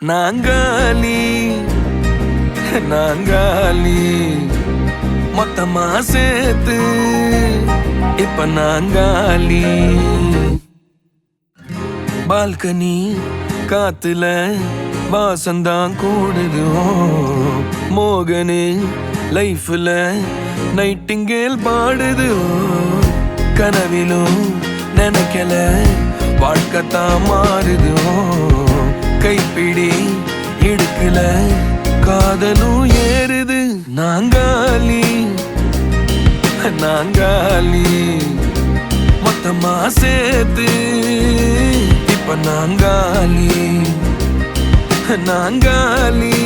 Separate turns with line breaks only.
நாங்காலி நாங்காலி மொத்தமா சேர்த்து இப்ப நாங்காலி. பால்கனி காத்துல வாசந்தான் கூடுது. மோகனு லைஃப்ல நைட்டிங்கேல் பாடுது. கனவிலும் நினைக்கல வாழ்க்கைத்தான் மாறுது. கைப்பிடி இடுக்கல காதலும் ஏறுது. நாங்காலி நாங்காலி மொத்தமா சேர்த்து இப்ப நாங்காலி நாங்காலி.